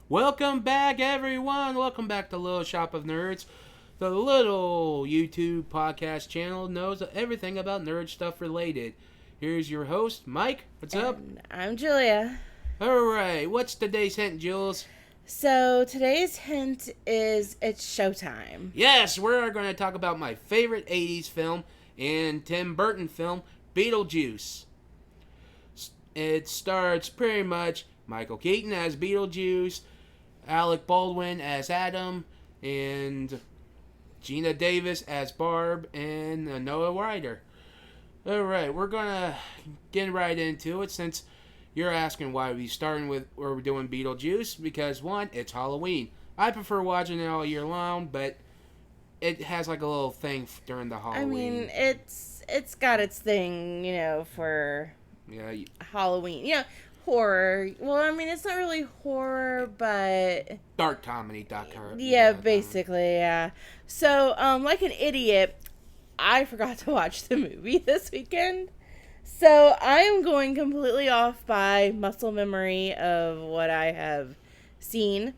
Welcome back, everyone. Welcome back to Little Shop of Nerds. The little YouTube podcast channel knows everything about nerd stuff related. Here's your host, Mike. What's up? And I'm Julia. Alright, what's today's hint, Jules? So today's hint is it's showtime. Yes, we're going to talk about my favorite 80s film and Tim Burton film, Beetlejuice. It starts pretty much Michael Keaton as Beetlejuice, Alec Baldwin as Adam, and Gina Davis as Barb, and Noah Ryder. Alright, we're gonna get right into it since you're asking why we're doing Beetlejuice, because one, it's Halloween. I prefer watching it all year long, but it has like a little thing during the Halloween. I mean, it's got its thing, for Halloween. Horror. Well, I mean, it's not really horror, but dark comedy. Yeah, basically, yeah. So, like an idiot, I forgot to watch the movie this weekend. So, I am going completely off by muscle memory of what I have seen,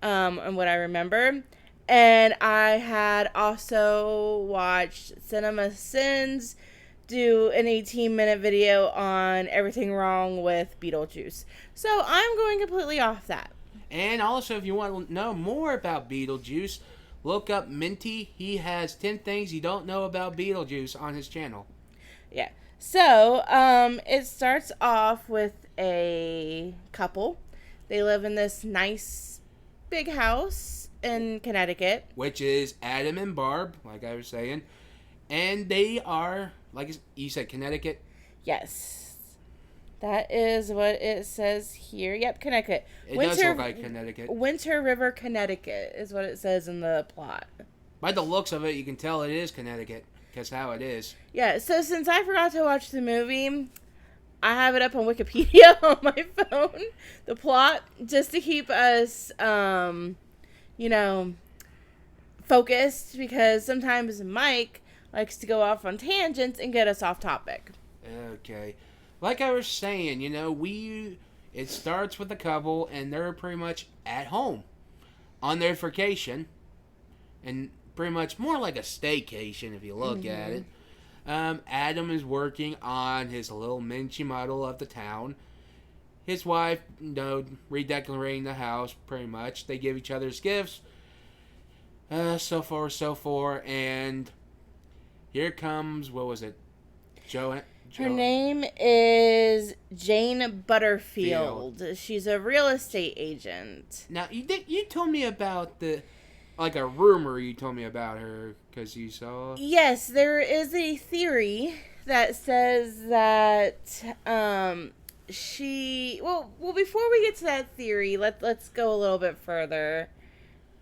and what I remember. And I had also watched Cinema Sins do an 18-minute video on everything wrong with Beetlejuice. So I'm going completely off that. And also, if you want to know more about Beetlejuice, look up Minty. He has 10 things you don't know about Beetlejuice on his channel. Yeah. So, it starts off with a couple. They live in this nice big house in Connecticut. Which is Adam and Barb, like I was saying. And they are, like you said, Connecticut? Yes. That is what it says here. Yep, Connecticut. It does look like Connecticut. Winter River, Connecticut is what it says in the plot. By the looks of it, you can tell it is Connecticut, because how it is. Yeah, so since I forgot to watch the movie, I have it up on Wikipedia on my phone. The plot, just to keep us, focused, because sometimes Mike likes to go off on tangents and get us off topic. Okay. Like I was saying, it starts with a couple, and they're pretty much at home on their vacation, and pretty much more like a staycation if you look at it. Adam is working on his little miniature model of the town. His wife, redecorating the house, pretty much. They give each other's gifts, so forth, and here comes, what was it? Her name is Jane Butterfield. She's a real estate agent. Now, you told me about a rumor you told me about her, because you saw... Yes, there is a theory that says that, Well, before we get to that theory, let's go a little bit further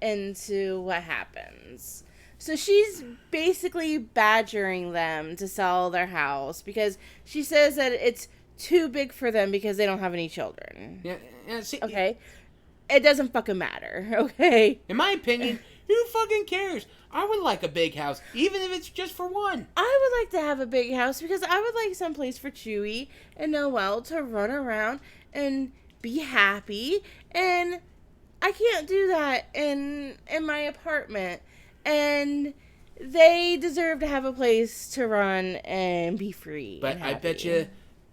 into what happens. So she's basically badgering them to sell their house because she says that it's too big for them because they don't have any children. Yeah, see, okay? It doesn't fucking matter, okay? In my opinion, who fucking cares? I would like a big house, even if it's just for one. I would like to have a big house because I would like someplace for Chewie and Noelle to run around and be happy. And I can't do that in my apartment. And they deserve to have a place to run and be free. But I bet you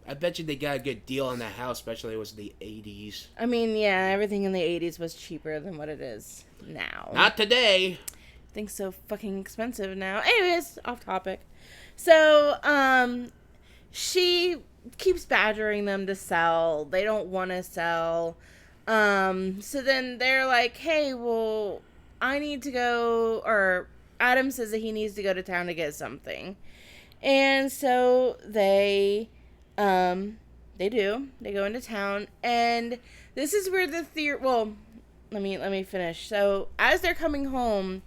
they got a good deal on that house, especially it was the 80s. I mean, yeah, everything in the 80s was cheaper than what it is now. Not today. Things so fucking expensive now. Anyways, off topic. So, she keeps badgering them to sell. They don't want to sell. So then they're like, hey, well, I need to go, or Adam says that he needs to go to town to get something. And so they do. They go into town, and this is where the theory, well, let me finish. So, as they're coming home,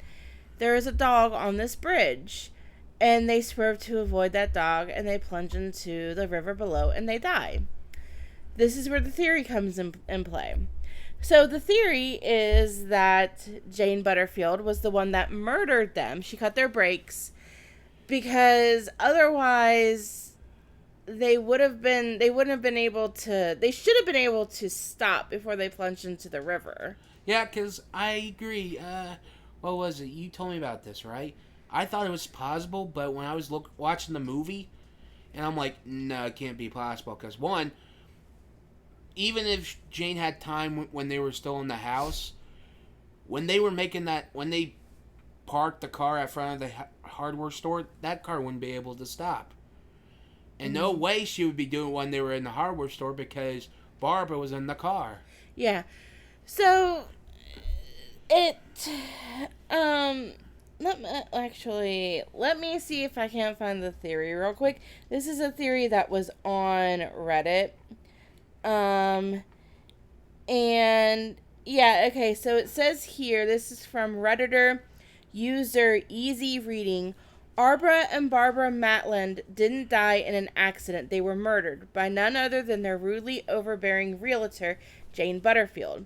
there is a dog on this bridge, and they swerve to avoid that dog, and they plunge into the river below, and they die. This is where the theory comes in play. So the theory is that Jane Butterfield was the one that murdered them. She cut their brakes because otherwise they wouldn't have been able to, they should have been able to stop before they plunged into the river. Yeah, because I agree. What was it? You told me about this, right? I thought it was possible, but when I was watching the movie, and I'm like, no, it can't be possible. Because, one, even if Jane had time when they were still in the house, when they were making that, when they parked the car at front of the hardware store, that car wouldn't be able to stop. And no way she would be doing it when they were in the hardware store because Barbara was in the car. Yeah. So, it, let me see if I can't find the theory real quick. This is a theory that was on Reddit. And, yeah, okay, so it says here, this is from Redditor user Easy Reading. Arbra and Barbara Matland didn't die in an accident. They were murdered by none other than their rudely overbearing realtor, Jane Butterfield.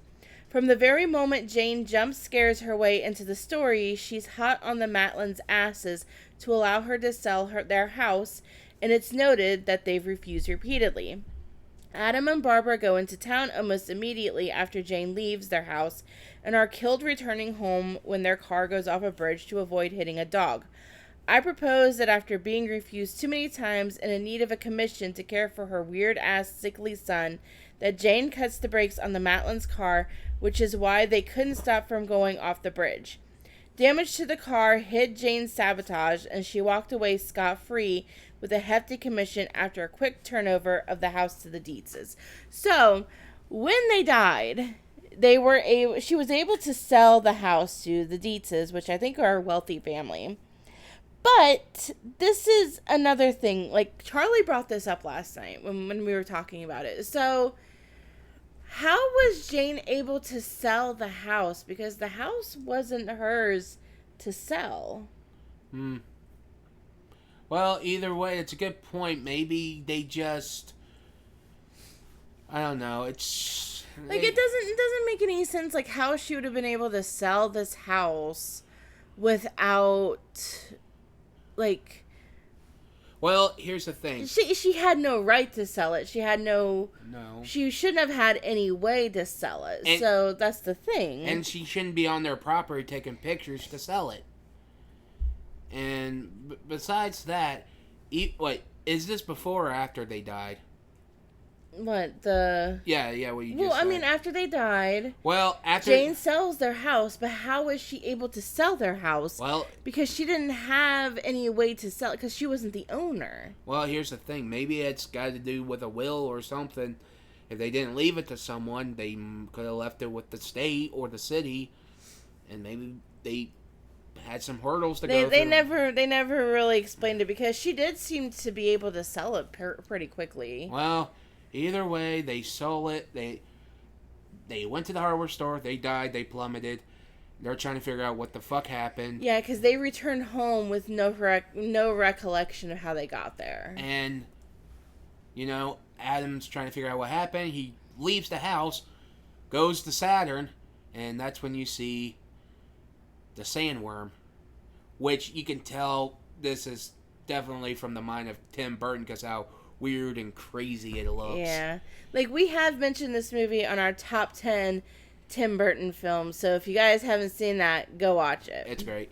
From the very moment Jane jump scares her way into the story, she's hot on the Matlands' asses to allow her to sell their house, and it's noted that they've refused repeatedly. Adam and Barbara go into town almost immediately after Jane leaves their house and are killed returning home when their car goes off a bridge to avoid hitting a dog. I propose that after being refused too many times and in need of a commission to care for her weird-ass sickly son, that Jane cuts the brakes on the Matlands' car, which is why they couldn't stop from going off the bridge. Damage to the car hid Jane's sabotage, and she walked away scot-free with a hefty commission after a quick turnover of the house to the Dietzes. So, when they died, she was able to sell the house to the Dietzes, which I think are a wealthy family. But this is another thing. Like, Charlie brought this up last night when we were talking about it. So, how was Jane able to sell the house? Because the house wasn't hers to sell. Well, either way, it's a good point. Maybe they just... I don't know. It's... Like, it doesn't make any sense, like, how she would have been able to sell this house without... Like, well, here's the thing. She had no right to sell it. She had no. She shouldn't have had any way to sell it. So that's the thing. And she shouldn't be on their property taking pictures to sell it. And besides that, wait, is this before or after they died? What, the... Yeah, what you just Well, said. I mean, after they died... Well, after... Jane sells their house, but how is she able to sell their house? Well... Because she didn't have any way to sell it, because she wasn't the owner. Well, here's the thing. Maybe it's got to do with a will or something. If they didn't leave it to someone, they could have left it with the state or the city. And maybe they had some hurdles to go through. They never really explained it, because she did seem to be able to sell it pretty quickly. Well... Either way, they sold it. They went to the hardware store. They died. They plummeted. They're trying to figure out what the fuck happened. Yeah, because they returned home with no recollection of how they got there. And, Adam's trying to figure out what happened. He leaves the house, goes to Saturn, and that's when you see the sandworm, which you can tell this is definitely from the mind of Tim Burton because how weird and crazy it looks. Yeah. Like, we have mentioned this movie on our top 10 Tim Burton films, so if you guys haven't seen that, go watch it. It's great.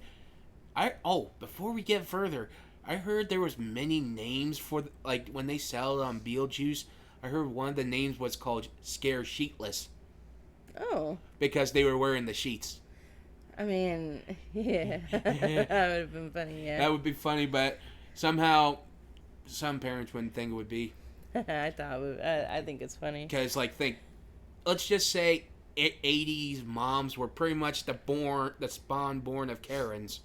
Before we get further, I heard there was many names for, like, when they sell Beetlejuice, I heard one of the names was called Scare Sheetless. Oh. Because they were wearing the sheets. I mean, yeah. That would have been funny, yeah. That would be funny, but somehow... Some parents wouldn't think it would be. I think it's funny. Because, let's just say 80s moms were pretty much the spawn born of Karens.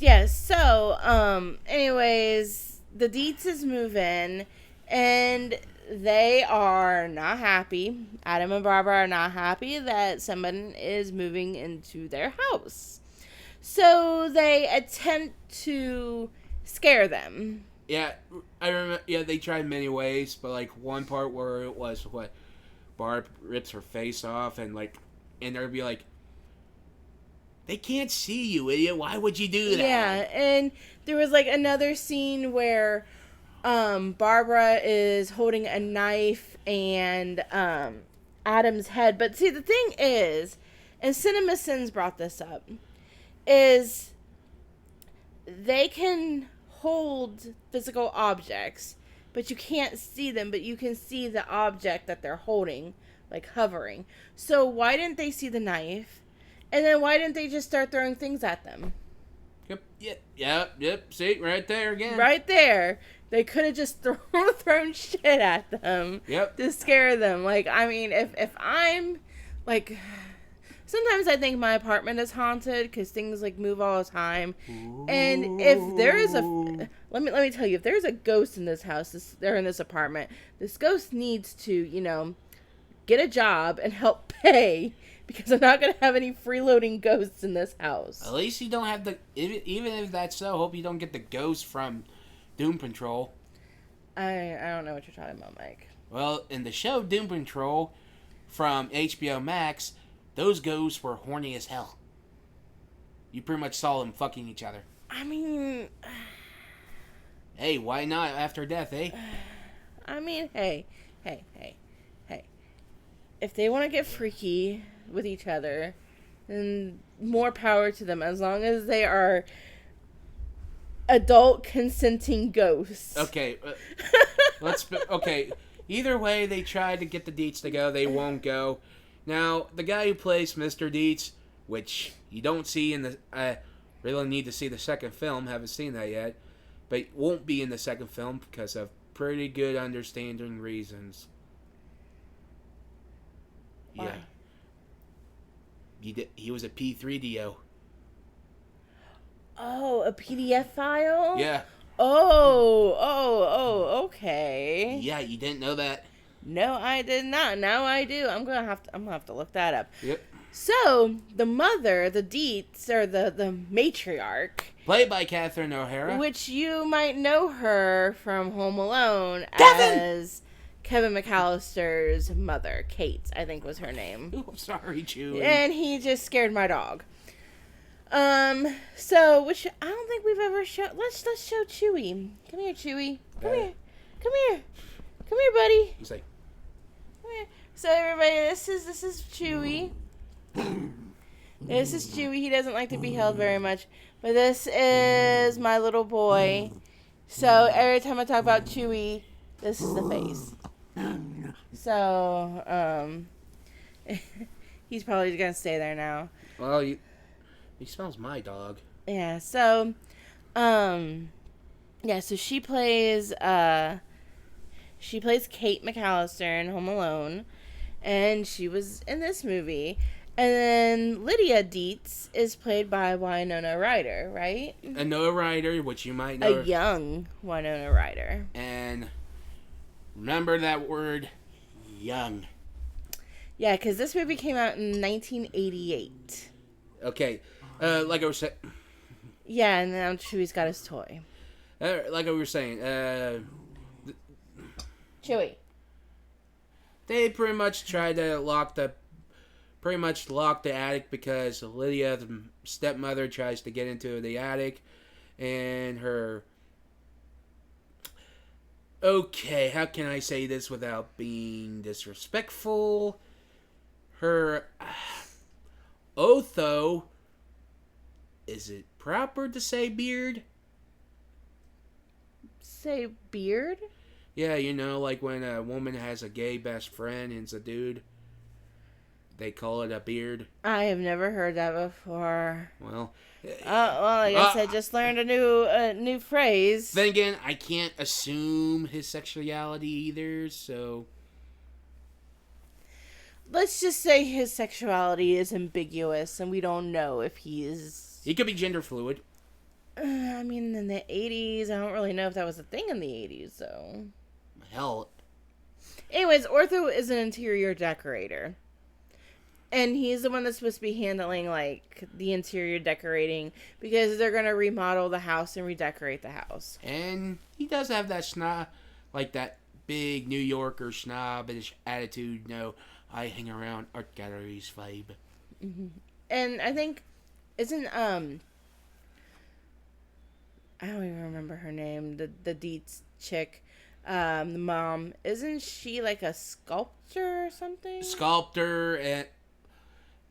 Yes, so, anyways, the Dietzes move in, and they are not happy. Adam and Barbara are not happy that someone is moving into their house. So they attempt to scare them. Yeah, I remember. Yeah, they tried many ways, but one part where it was Barb rips her face off, and they'd be like, "They can't see you, idiot! Why would you do that?" Yeah, and there was another scene where, Barbara is holding a knife and Adam's head. But see, the thing is, and CinemaSins brought this up, is they can hold physical objects, but you can't see them, but you can see the object that they're holding, like hovering. So why didn't they see the knife? And then why didn't they just start throwing things at them? Yep. See, right there again. Right there. They could have just thrown shit at them. Yep. To scare them. Like, I mean, if I'm, like, sometimes I think my apartment is haunted because things, like, move all the time. Ooh. And if there is let me tell you, if there's a ghost in this house, in this apartment, this ghost needs to, you know, get a job and help pay. Because I'm not going to have any freeloading ghosts in this house. At least you don't have even if that's so, hope you don't get the ghost from Doom Patrol. I don't know what you're talking about, Mike. Well, in the show Doom Patrol from HBO Max, those ghosts were horny as hell. You pretty much saw them fucking each other. I mean... Hey, why not after death, eh? I mean, hey. If they want to get freaky with each other, then more power to them, as long as they are adult consenting ghosts. Okay, okay. Either way, they tried to get the Deets to go. They won't go. Now, the guy who plays Mr. Deets, which you don't see in the... I really need to see the second film. Haven't seen that yet. But won't be in the second film because of pretty good understanding reasons. Why? Yeah. He was a P3DO. Oh, a PDF file? Yeah. Oh, okay. Yeah, you didn't know that? No, I did not. Now I do. I'm gonna have to look that up. Yep. So, the mother, the Deets, or the matriarch, played by Catherine O'Hara, which you might know her from Home Alone as Kevin McAllister's mother, Kate, I think was her name. Oh, sorry, Chewie. And he just scared my dog. So, which I don't think we've ever shown. Let's show Chewie. Come here, Chewie. Come here, buddy. He's like, Come here. So, everybody, this is Chewie. This is Chewie. He doesn't like to be held very much, but this is my little boy. So, every time I talk about Chewie, this is the face. So, he's probably gonna stay there now. well, he smells my dog. Yeah, so, yeah, so she plays Kate McAllister in Home Alone, and she was in this movie. And then Lydia Deets is played by Winona Ryder, right? Winona Ryder, which you might know. A young Winona Ryder. And remember that word, young. Yeah, because this movie came out in 1988. Okay, like I was saying. Yeah, and now Chewie's got his toy. Like I was saying, Chewie. They pretty much tried to lock the attic because Lydia, the stepmother, tries to get into the attic, and her... Okay, how can I say this without being disrespectful? Her... Otho... Is it proper to say beard? Say beard? Yeah, you know, like when a woman has a gay best friend and it's a dude. They call it a beard. I have never heard that before. Well, I guess I just learned a new phrase. Then again, I can't assume his sexuality either, so... Let's just say his sexuality is ambiguous, and we don't know if he is... He could be gender fluid. I mean, in the 80s, I don't really know if that was a thing in the 80s, so... Hell. Anyways, Ortho is an interior decorator. And he's the one that's supposed to be handling, like, the interior decorating, because they're going to remodel the house and redecorate the house. And he does have that snob, like that big New Yorker snobbish attitude, I hang around art galleries vibe. Mm-hmm. And I think, isn't, I don't even remember her name, the Deets chick, the mom, isn't she like a sculptor or something? Sculptor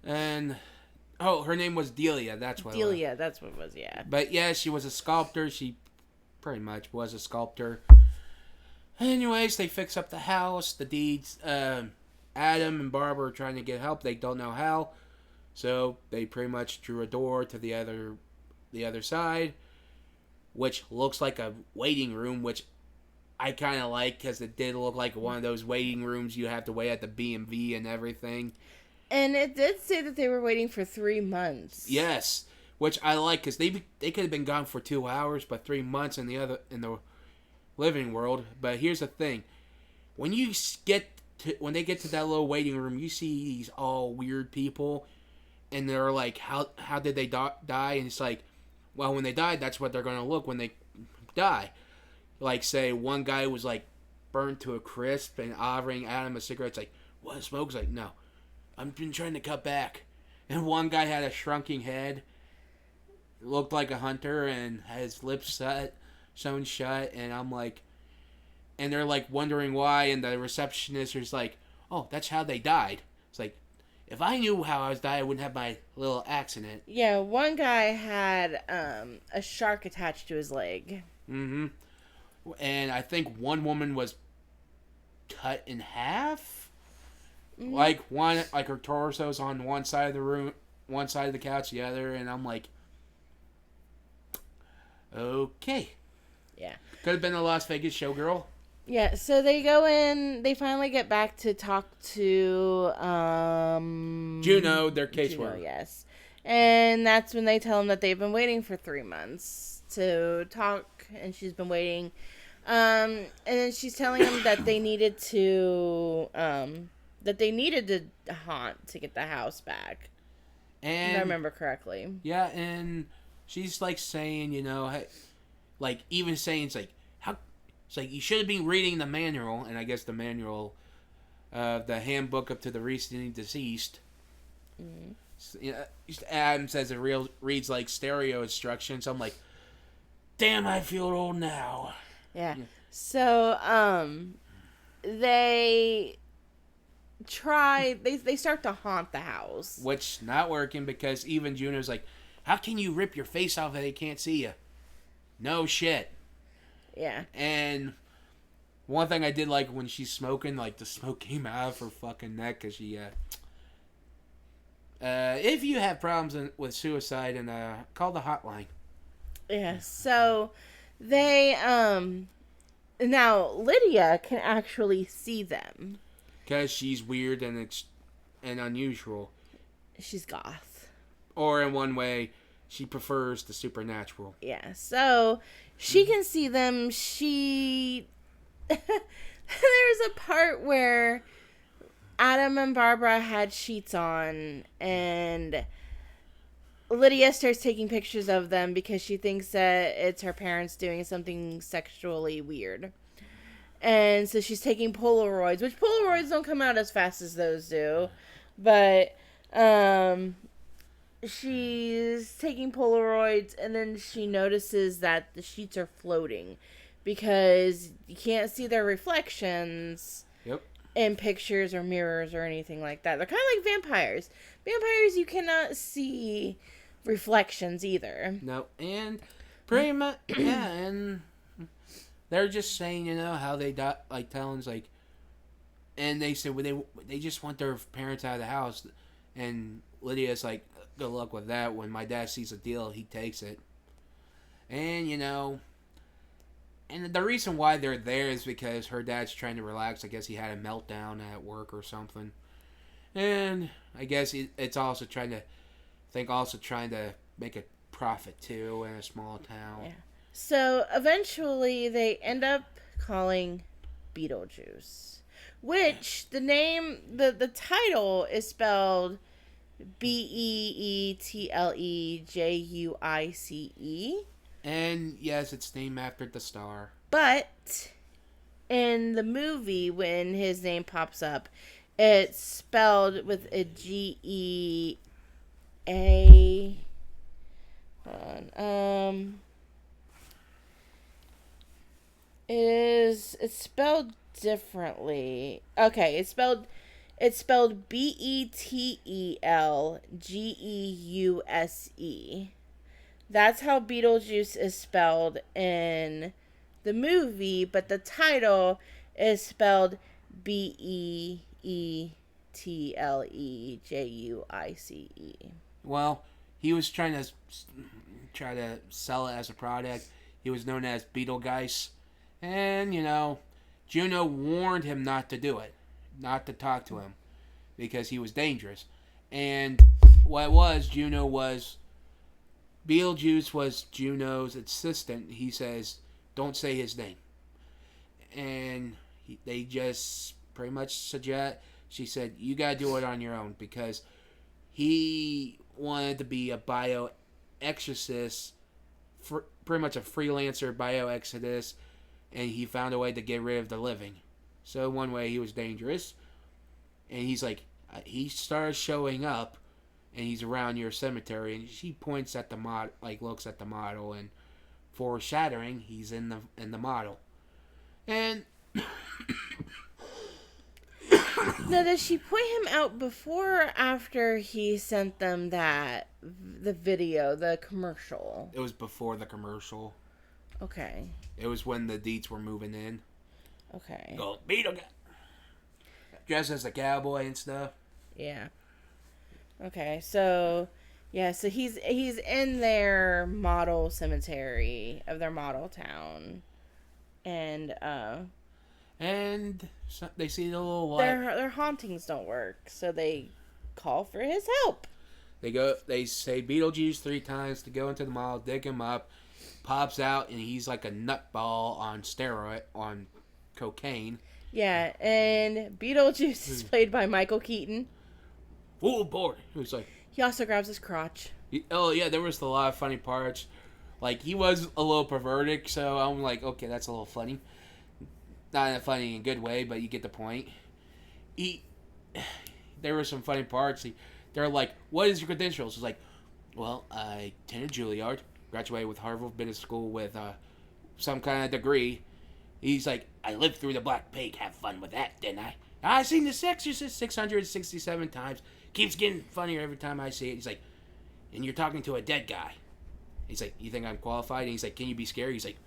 and oh, her name was Delia. That's what. Delia, that's what it was. Yeah. But yeah, she was a sculptor. She pretty much was a sculptor. Anyways, they fix up the house. The deeds. Adam and Barbara are trying to get help. They don't know how, so they pretty much drew a door to the other side, which looks like a waiting room, which I kind of like because it did look like one of those waiting rooms you have to wait at the B&B and everything. And it did say that they were waiting for 3 months. Yes, which I like because they could have been gone for 2 hours, but 3 months in the living world. But here's the thing: when when they get to that little waiting room, you see these all weird people, and they're like, "How did they die?" And it's like, well, when they died, that's what they're gonna look when they die. Like, say one guy was like burned to a crisp and offering Adam a cigarette. It's like, what, smoke's like, no, I've been trying to cut back. And one guy had a shrunken head, looked like a hunter, and had his lips sewn shut. And I'm like, and they're like wondering why. And the receptionist is like, oh, that's how they died. It's like, if I knew how I was dying, I wouldn't have my little accident. Yeah, one guy had a shark attached to his leg. Mm-hmm. And I think one woman was cut in half. Mm-hmm. Like her torso's on one side of the room, one side of the couch, the other, and I'm like, okay. Yeah. Could have been a Las Vegas showgirl. Yeah, so they go in, they finally get back to talk to Juno, their caseworker. Yes. And that's when they tell him that they've been waiting for 3 months to talk, and she's been waiting. And then she's telling him that they needed to haunt to get the house back. And if I remember correctly. Yeah, and she's like saying, hey, like even saying it's like you should have been reading the manual, and I guess the manual, the handbook up to the recently deceased. Mm-hmm. Adam says it reads like stereo instructions. I'm like, damn, I feel old now. Yeah. So, they start to haunt the house. Which not working because even Juno's like, how can you rip your face off if they can't see you? No shit. Yeah. And one thing I did like when she's smoking, like the smoke came out of her fucking neck because she, if you have problems with suicide, and call the hotline. Yeah, so they, now Lydia can actually see them. Because she's weird and unusual. She's goth. Or in one way, she prefers the supernatural. Yeah, so she can see them. There's a part where Adam and Barbara had sheets on, and Lydia starts taking pictures of them because she thinks that it's her parents doing something sexually weird. And so she's taking Polaroids, which Polaroids don't come out as fast as those do. But she's taking Polaroids, and then she notices that the sheets are floating because you can't see their reflections in pictures or mirrors or anything like that. They're kind of like vampires. Vampires, you cannot see reflections either. No, and pretty much, yeah, and they're just saying, how they die, like Talon's like, and they said they just want their parents out of the house, and Lydia's like, good luck with that. When my dad sees a deal, he takes it. And and the reason why they're there is because her dad's trying to relax. I guess he had a meltdown at work or something, and I guess it's also trying to make a profit too in a small town. Yeah. So eventually they end up calling Beetlejuice, which the name, the title is spelled BEETLEJUICE. And yes, it's named after the star. But in the movie, when his name pops up, it's spelled with a GEA. Hold on. It's spelled differently. Okay, it's spelled Beetlejuice. That's how Beetlejuice is spelled in the movie, but the title is spelled Beetlejuice. Well, he was try to sell it as a product. He was known as Beetlejuice, and Juno warned him not to do it, not to talk to him, because he was dangerous. And what it was, Beetlejuice was Juno's assistant. He says, "Don't say his name," and they just pretty much suggest. She said, "You gotta do it on your own," because he wanted to be a bioexorcist, pretty much a freelancer bioexorcist, and he found a way to get rid of the living. So one way he was dangerous, and he started showing up, and he's around your cemetery, and she points at the mod, looks at the model, and foreshadowing, he's in the model, and Now, does she point him out before or after he sent them the video, the commercial? it was before the commercial. Okay. It was when the Deets were moving in. Okay. Go Beetle guy, dressed as a cowboy and stuff. Yeah. Okay. So, yeah. So he's in their model cemetery of their model town, and And they see the little white. their hauntings don't work, so they call for his help. They say Beetlejuice 3 times to go into the mall, dig him up, pops out, and he's like a nutball on steroid, on cocaine. Yeah, and Beetlejuice is played by Michael Keaton. Oh boy, it was like, He also grabs his crotch. oh yeah, there was a lot of funny parts. He was a little perverted, so I'm like, okay, that's a little funny. Not funny in a good way, but you get the point. There were some funny parts. They're like, "What is your credentials?" It's like, "Well, I attended Juilliard, graduated with Harvard, been to school with some kind of degree." He's like, "I lived through the Black Plague. Have fun with that, didn't I? I seen The Exorcist 667 times. Keeps getting funnier every time I see it." He's like, "And you're talking to a dead guy." He's like, "You think I'm qualified?" And he's like, "Can you be scary?" He's like,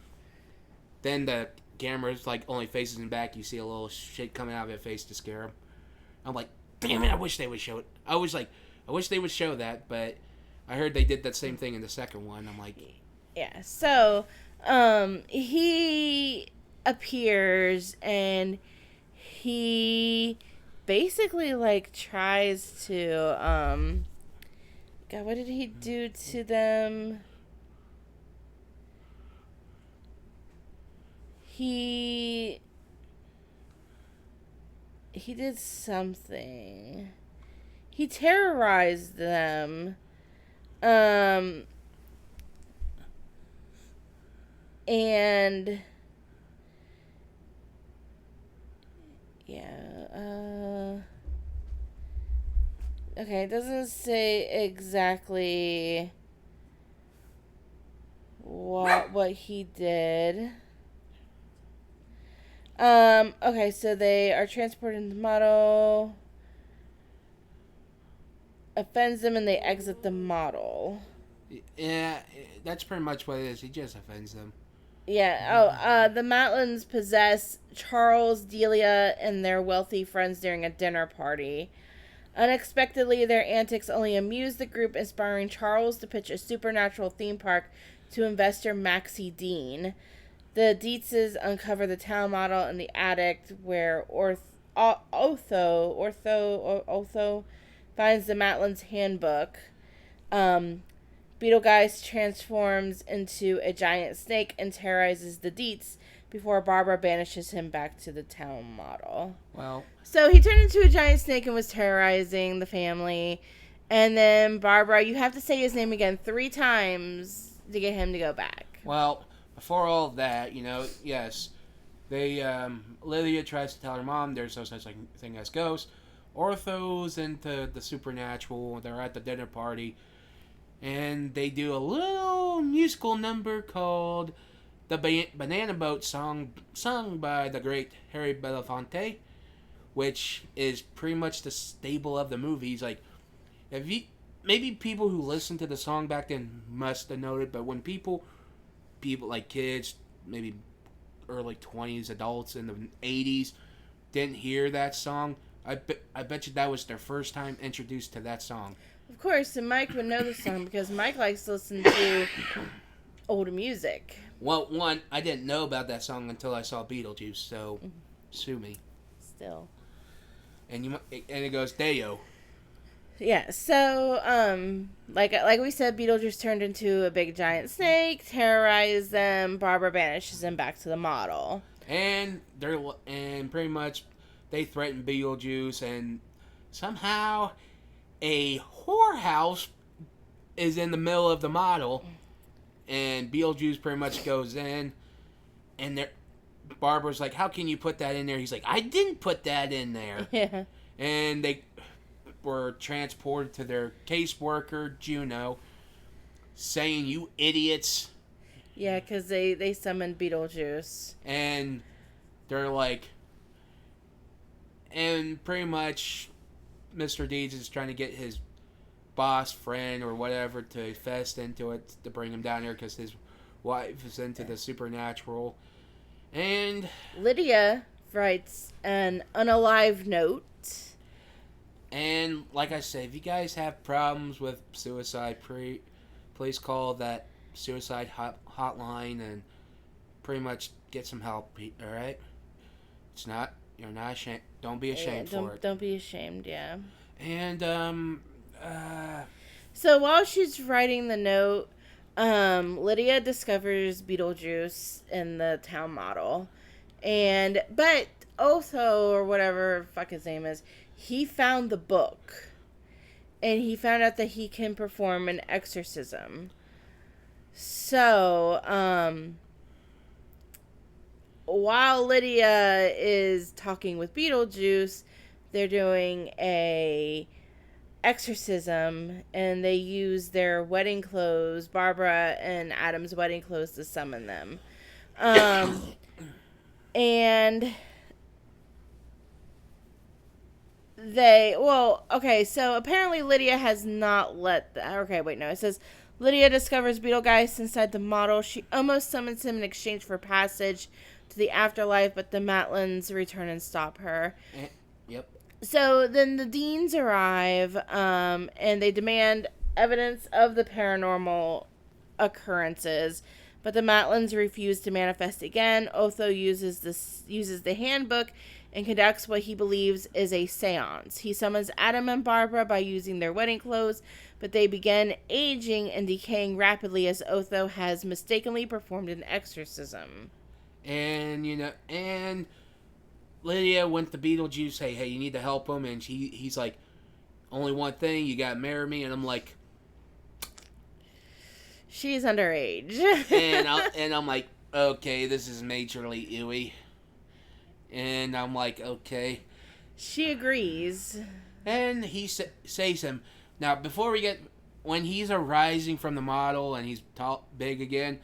then the camera's only faces him back. You see a little shit coming out of his face to scare him. I'm like, damn it! I wish they would show it. I wish they would show that, but I heard they did that same thing in the second one. I'm like, Yeah. So, he appears and he basically tries to God, what did he do to them? He did something. He terrorized them. And yeah, okay, it doesn't say exactly what he did. Okay, so they are transported in the model, offends them, and they exit the model. yeah, that's pretty much what it is. He just offends them. Yeah. The Matlins possess Charles, Delia, and their wealthy friends during a dinner party. Unexpectedly, their antics only amuse the group, inspiring Charles to pitch a supernatural theme park to investor Maxie Dean. The Dietzes uncover the town model in the attic, where Otho finds the Matlins handbook. Beetlejuice transforms into a giant snake and terrorizes the Dietz before Barbara banishes him back to the town model. Well, So he turned into a giant snake and was terrorizing the family. And then Barbara, you have to say his name again 3 times to get him to go back. well, before all of that, yes, they Lydia tries to tell her mom there's no such thing as ghosts. Ortho's into the supernatural. They're at the dinner party. And they do a little musical number called the Banana Boat song sung by the great Harry Belafonte, which is pretty much the staple of the movie. He's like, if you maybe people who listened to the song back then must have noted, but when people like kids, maybe early 20s, adults in the 80s, didn't hear that song, I bet you that was their first time introduced to that song. Of course, and Mike would know the song because Mike likes to listen to old music. Well, one, I didn't know about that song until I saw Beetlejuice, so sue me. Still. And it goes Deo. Yeah, so, like we said, Beetlejuice turned into a big giant snake, terrorized them. Barbara banishes them back to the model. And pretty much they threaten Beetlejuice, and somehow a whorehouse is in the middle of the model, and Beetlejuice pretty much goes in, and Barbara's like, how can you put that in there? He's like, I didn't put that in there. Yeah. And they were transported to their caseworker, Juno, saying, you idiots. Yeah, because they summoned Beetlejuice. And they're like, and pretty much Mr. Deeds is trying to get his boss friend or whatever to fest into it to bring him down here because his wife is into the supernatural. And Lydia writes an unalive note. And like I said, if you guys have problems with suicide, please call that suicide hotline and pretty much get some help. All right, you're not ashamed. Don't be ashamed for it. Don't be ashamed. Yeah. And So while she's writing the note, Lydia discovers Beetlejuice in the town model, but Otho or whatever fuck his name is, he found the book, and he found out that he can perform an exorcism. So, while Lydia is talking with Beetlejuice, they're doing a exorcism, and they use their wedding clothes, Barbara and Adam's wedding clothes, to summon them. And so apparently Lydia has not it says Lydia discovers Beetlejuice inside the model. She almost summons him in exchange for passage to the afterlife, but the Matlins return and stop her. Yep. So then the Deans arrive, and they demand evidence of the paranormal occurrences, but the Matlins refuse to manifest again. Otho uses the handbook and conducts what he believes is a seance. He summons Adam and Barbara by using their wedding clothes, but they begin aging and decaying rapidly as Otho has mistakenly performed an exorcism. And Lydia went to Beetlejuice, hey, you need to help him, and he's like, only one thing, you gotta marry me, and I'm like, she's underage. and I'm like, okay, this is majorly ewy. And I'm like, okay. She agrees. And he says him. Now, before we get... When he's arising from the model and he's big again,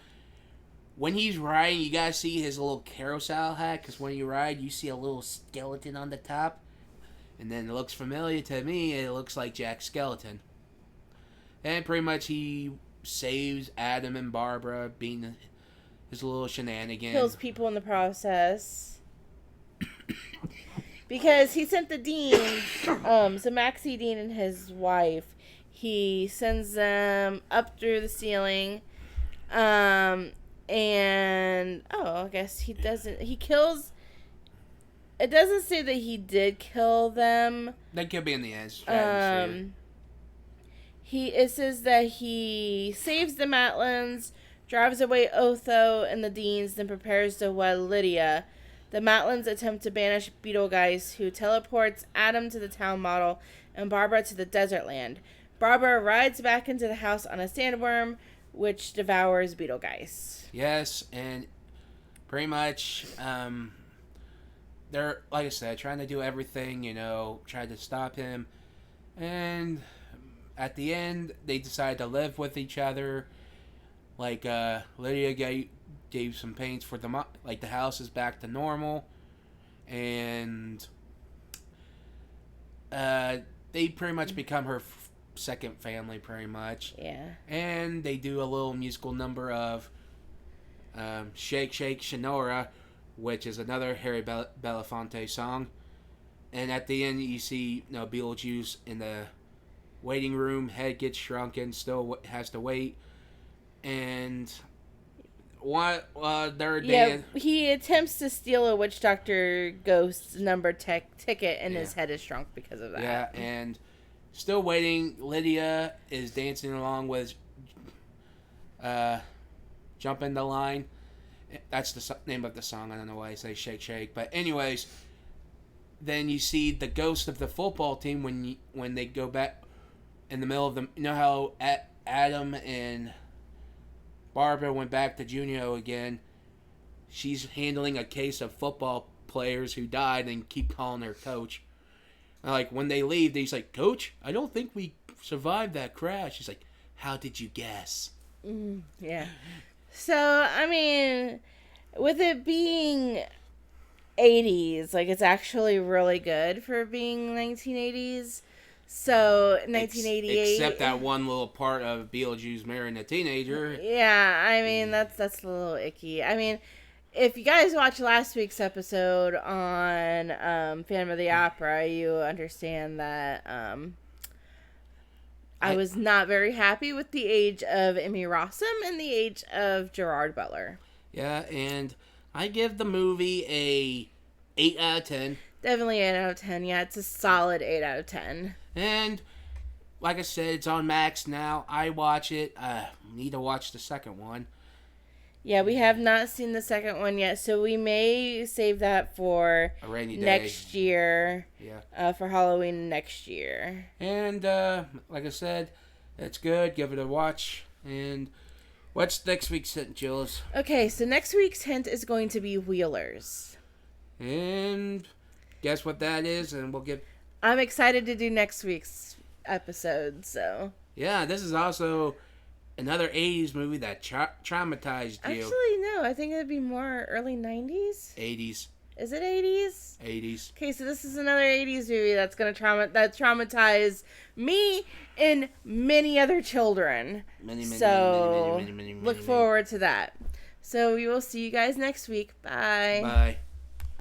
when he's riding, you gotta see his little carousel hat, because when you ride, you see a little skeleton on the top. And then it looks familiar to me, it looks like Jack Skeleton. And pretty much he saves Adam and Barbara, being his little shenanigans. Kills people in the process. Because he sent the Dean, so Maxie Dean and his wife, he sends them up through the ceiling, and, I guess he doesn't, he kills, it doesn't say that he did kill them. That could be in the end. It says that he saves the Matlins, drives away Otho and the Deans, then prepares to wed Lydia. The Matlins attempt to banish Beetlejuice, who teleports Adam to the town model and Barbara to the desert land. Barbara rides back into the house on a sandworm, which devours Beetlejuice. Yes, and pretty much, they're, like I said, trying to do everything, trying to stop him. And at the end, they decide to live with each other. Like, Lydia gave some paints for the house is back to normal, and they pretty much become her second family, pretty much. Yeah. And they do a little musical number of Shake Shake Shannara, which is another Harry Belafonte song. And at the end, you see Beetlejuice in the waiting room. Head gets shrunken, still has to wait. And he attempts to steal a witch doctor ghost number ticket, and his head is shrunk because of that. Yeah, and still waiting. Lydia is dancing along with Jumping the Line. That's the name of the song. I don't know why I say Shake Shake. But anyways, then you see the ghost of the football team when they go back in the middle of the... You know how Adam and Barbara went back to Junio again? She's handling a case of football players who died and keep calling her coach. Like, when they leave, he's like, Coach, I don't think we survived that crash. She's like, how did you guess? Yeah. So, I mean, with it being 80s, like, it's actually really good for being 1980s. So, 1988... Except that one little part of Beetlejuice marrying a teenager. Yeah, I mean, that's a little icky. I mean, if you guys watched last week's episode on Phantom of the Opera, you understand that I was not very happy with the age of Emmy Rossum and the age of Gerard Butler. Yeah, and I give the movie a 8 out of 10. Definitely 8 out of 10. Yeah, it's a solid 8 out of 10. And like I said, it's on Max now. I watch it. Need to watch the second one. Yeah, we have not seen the second one yet, so we may save that for a rainy day next year. Yeah. For Halloween next year. And like I said, it's good. Give it a watch. And what's next week's hint, Jules? Okay, so next week's hint is going to be Wheelers. And guess what that is, and we'll get... I'm excited to do next week's episode, so... Yeah, this is also another 80s movie that traumatized you. Actually, no. I think it'd be more early 90s. 80s. Is it 80s? 80s. Okay, so this is another 80s movie that's gonna traumatize me and many other children. Many, look forward to that. So we will see you guys next week. Bye. Bye.